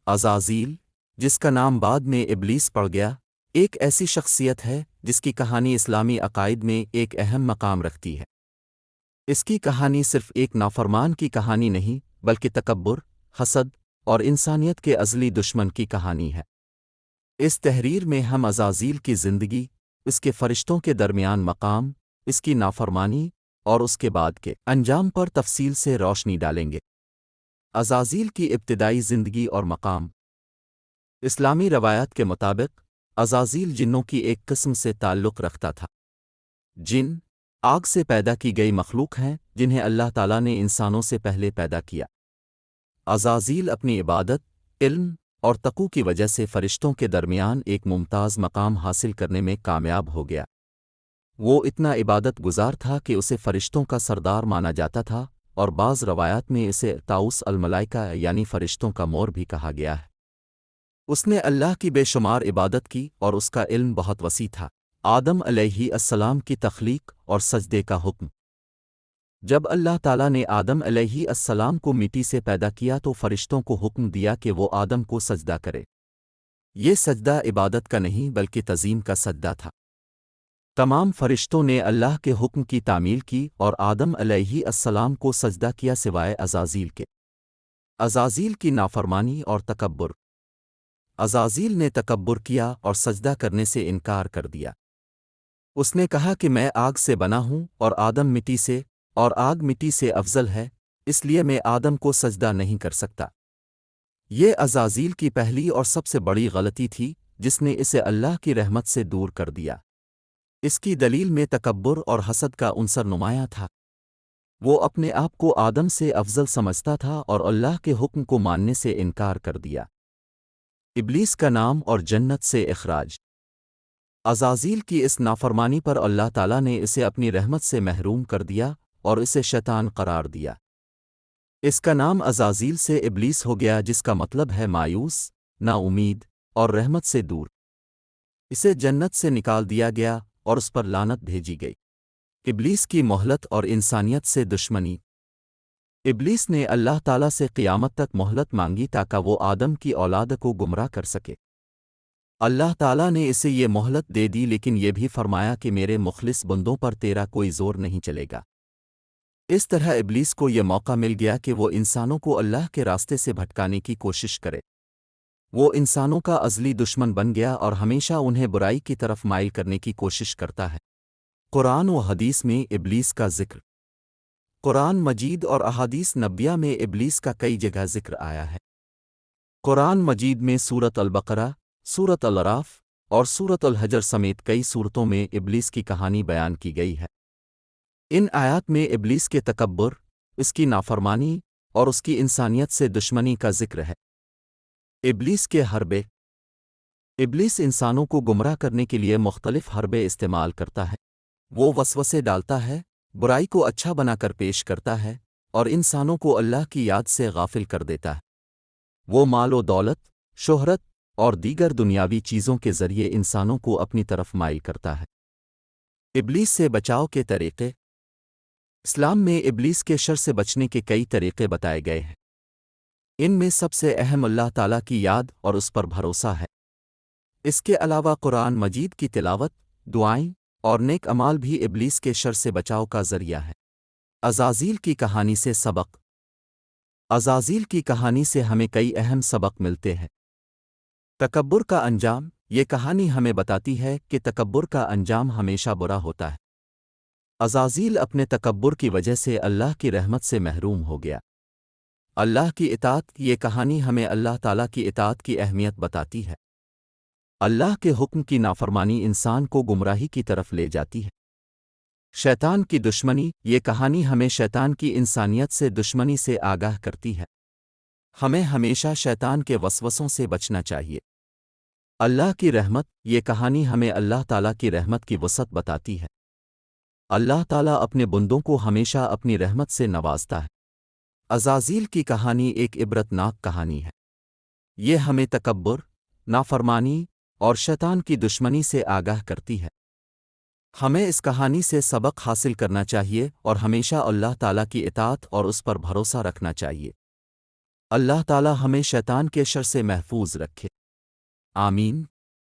عزازیل، جس کا نام بعد میں ابلیس پڑ گیا، ایک ایسی شخصیت ہے جس کی کہانی اسلامی عقائد میں ایک اہم مقام رکھتی ہے۔ اس کی کہانی صرف ایک نافرمان کی کہانی نہیں بلکہ تکبر، حسد اور انسانیت کے ازلی دشمن کی کہانی ہے۔ اس تحریر میں ہم عزازیل کی زندگی، اس کے فرشتوں کے درمیان مقام، اس کی نافرمانی اور اس کے بعد کے انجام پر تفصیل سے روشنی ڈالیں گے۔ عزازیل کی ابتدائی زندگی اور مقام۔ اسلامی روایات کے مطابق عزازیل جنوں کی ایک قسم سے تعلق رکھتا تھا۔ جن آگ سے پیدا کی گئی مخلوق ہیں جنہیں اللہ تعالیٰ نے انسانوں سے پہلے پیدا کیا۔ عزازیل اپنی عبادت، علم اور تقوی کی وجہ سے فرشتوں کے درمیان ایک ممتاز مقام حاصل کرنے میں کامیاب ہو گیا۔ وہ اتنا عبادت گزار تھا کہ اسے فرشتوں کا سردار مانا جاتا تھا، اور بعض روایات میں اسے طاؤس الملائکہ یعنی فرشتوں کا مور بھی کہا گیا ہے۔ اس نے اللہ کی بے شمار عبادت کی اور اس کا علم بہت وسیع تھا۔ آدم علیہ السلام کی تخلیق اور سجدے کا حکم۔ جب اللہ تعالیٰ نے آدم علیہ السلام کو مٹی سے پیدا کیا تو فرشتوں کو حکم دیا کہ وہ آدم کو سجدہ کرے۔ یہ سجدہ عبادت کا نہیں بلکہ تعظیم کا سجدہ تھا۔ تمام فرشتوں نے اللہ کے حکم کی تعمیل کی اور آدم علیہ السلام کو سجدہ کیا سوائے عزازیل کے۔ عزازیل کی نافرمانی اور تکبر۔ عزازیل نے تکبر کیا اور سجدہ کرنے سے انکار کر دیا۔ اس نے کہا کہ میں آگ سے بنا ہوں اور آدم مٹی سے، اور آگ مٹی سے افضل ہے، اس لیے میں آدم کو سجدہ نہیں کر سکتا۔ یہ عزازیل کی پہلی اور سب سے بڑی غلطی تھی جس نے اسے اللہ کی رحمت سے دور کر دیا۔ اس کی دلیل میں تکبر اور حسد کا عنصر نمایاں تھا۔ وہ اپنے آپ کو آدم سے افضل سمجھتا تھا اور اللہ کے حکم کو ماننے سے انکار کر دیا۔ ابلیس کا نام اور جنت سے اخراج۔ عزازیل کی اس نافرمانی پر اللہ تعالیٰ نے اسے اپنی رحمت سے محروم کر دیا اور اسے شیطان قرار دیا۔ اس کا نام عزازیل سے ابلیس ہو گیا جس کا مطلب ہے مایوس، نا امید اور رحمت سے دور۔ اسے جنت سے نکال دیا گیا اور اس پر لعنت بھیجی گئی۔ ابلیس کی مہلت اور انسانیت سے دشمنی۔ ابلیس نے اللہ تعالیٰ سے قیامت تک مہلت مانگی تاکہ وہ آدم کی اولاد کو گمراہ کر سکے۔ اللہ تعالیٰ نے اسے یہ مہلت دے دی لیکن یہ بھی فرمایا کہ میرے مخلص بندوں پر تیرا کوئی زور نہیں چلے گا۔ اس طرح ابلیس کو یہ موقع مل گیا کہ وہ انسانوں کو اللہ کے راستے سے بھٹکانے کی کوشش کرے۔ وہ انسانوں کا ازلی دشمن بن گیا اور ہمیشہ انہیں برائی کی طرف مائل کرنے کی کوشش کرتا ہے۔ قرآن و حدیث میں ابلیس کا ذکر۔ قرآن مجید اور احادیث نبویہ میں ابلیس کا کئی جگہ ذکر آیا ہے۔ قرآن مجید میں سورۃ البقرہ، سورۃ الاعراف اور سورۃ الحجر سمیت کئی سورتوں میں ابلیس کی کہانی بیان کی گئی ہے۔ ان آیات میں ابلیس کے تکبر، اس کی نافرمانی اور اس کی انسانیت سے دشمنی کا ذکر ہے۔ ابلیس کے حربے۔ ابلیس انسانوں کو گمراہ کرنے کے لیے مختلف حربے استعمال کرتا ہے۔ وہ وسوسے ڈالتا ہے، برائی کو اچھا بنا کر پیش کرتا ہے اور انسانوں کو اللہ کی یاد سے غافل کر دیتا ہے۔ وہ مال و دولت، شہرت اور دیگر دنیاوی چیزوں کے ذریعے انسانوں کو اپنی طرف مائل کرتا ہے۔ ابلیس سے بچاؤ کے طریقے۔ اسلام میں ابلیس کے شر سے بچنے کے کئی طریقے بتائے گئے ہیں۔ ان میں سب سے اہم اللہ تعالیٰ کی یاد اور اس پر بھروسہ ہے۔ اس کے علاوہ قرآن مجید کی تلاوت، دعائیں اور نیک اعمال بھی ابلیس کے شر سے بچاؤ کا ذریعہ ہے۔ عزازیل کی کہانی سے سبق۔ عزازیل کی کہانی سے ہمیں کئی اہم سبق ملتے ہیں۔ تکبر کا انجام۔ یہ کہانی ہمیں بتاتی ہے کہ تکبر کا انجام ہمیشہ برا ہوتا ہے۔ عزازیل اپنے تکبر کی وجہ سے اللہ کی رحمت سے محروم ہو گیا۔ اللہ کی اطاعت۔ یہ کہانی ہمیں اللہ تعالیٰ کی اطاعت کی اہمیت بتاتی ہے۔ اللہ کے حکم کی نافرمانی انسان کو گمراہی کی طرف لے جاتی ہے۔ شیطان کی دشمنی۔ یہ کہانی ہمیں شیطان کی انسانیت سے دشمنی سے آگاہ کرتی ہے۔ ہمیں ہمیشہ شیطان کے وسوسوں سے بچنا چاہیے۔ اللہ کی رحمت۔ یہ کہانی ہمیں اللہ تعالیٰ کی رحمت کی وسعت بتاتی ہے۔ اللہ تعالیٰ اپنے بندوں کو ہمیشہ اپنی رحمت سے نوازتا ہے۔ عزازیل کی کہانی ایک عبرتناک کہانی ہے۔ یہ ہمیں تکبر، نافرمانی اور شیطان کی دشمنی سے آگاہ کرتی ہے۔ ہمیں اس کہانی سے سبق حاصل کرنا چاہیے اور ہمیشہ اللہ تعالیٰ کی اطاعت اور اس پر بھروسہ رکھنا چاہیے۔ اللہ تعالی ہمیں شیطان کے شر سے محفوظ رکھے۔ آمین۔